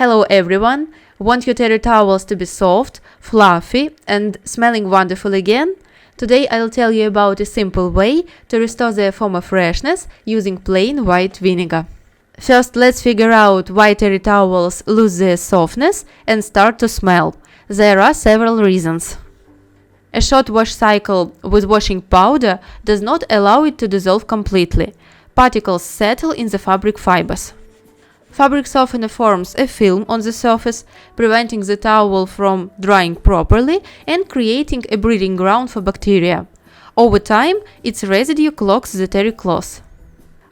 Hello everyone! Want your terry towels to be soft, fluffy and smelling wonderful again? Today I'll tell you about a simple way to restore their former freshness using plain white vinegar. First, let's figure out why terry towels lose their softness and start to smell. There are several reasons. A short wash cycle with washing powder does not allow it to dissolve completely. Particles settle in the fabric fibers. Fabric softener forms a film on the surface, preventing the towel from drying properly and creating a breeding ground for bacteria. Over time, its residue clogs the terry cloth.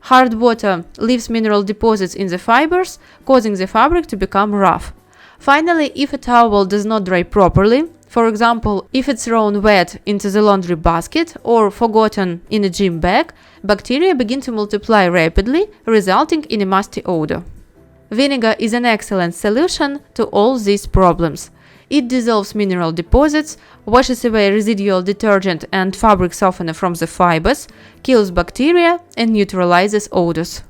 Hard water leaves mineral deposits in the fibers, causing the fabric to become rough. Finally, if a towel does not dry properly, for example, if it's thrown wet into the laundry basket or forgotten in a gym bag, bacteria begin to multiply rapidly, resulting in a musty odor. Vinegar is an excellent solution to all these problems. It dissolves mineral deposits, washes away residual detergent and fabric softener from the fibers, kills bacteria and neutralizes odors.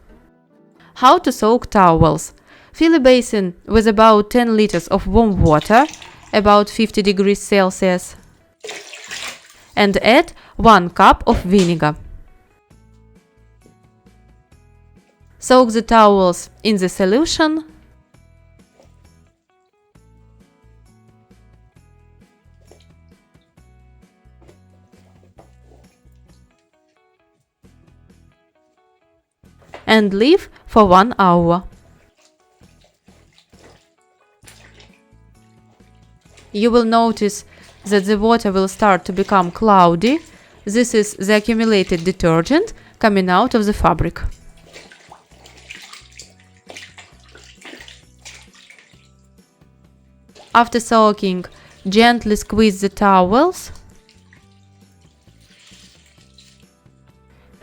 How to soak towels? Fill a basin with about 10 liters of warm water, about 50 degrees Celsius, and add 1 cup of vinegar. Soak the towels in the solution and leave for 1 hour. You will notice that the water will start to become cloudy. This is the accumulated detergent coming out of the fabric. After soaking, gently squeeze the towels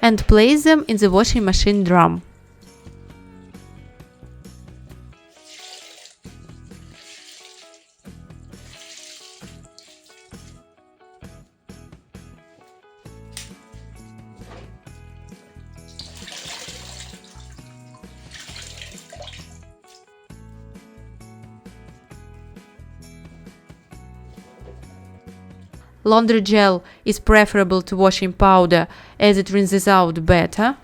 and place them in the washing machine drum. Laundry gel is preferable to washing powder as it rinses out better.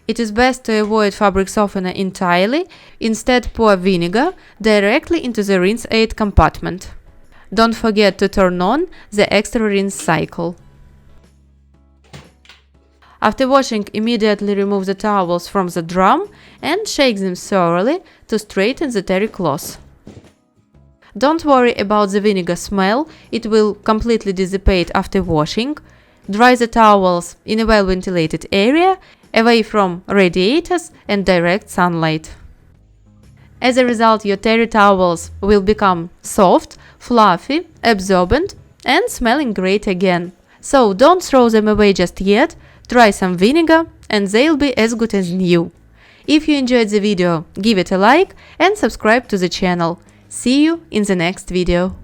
It is best to avoid fabric softener entirely. Instead, pour vinegar directly into the rinse aid compartment. Don't forget to turn on the extra rinse cycle. After washing, immediately remove the towels from the drum and shake them thoroughly to straighten the terry cloth. Don't worry about the vinegar smell, it will completely dissipate after washing. Dry the towels in a well-ventilated area, away from radiators and direct sunlight. As a result, your terry towels will become soft, fluffy, absorbent and smelling great again. So don't throw them away just yet, try some vinegar and they'll be as good as new. If you enjoyed the video, give it a like and subscribe to the channel. See you in the next video.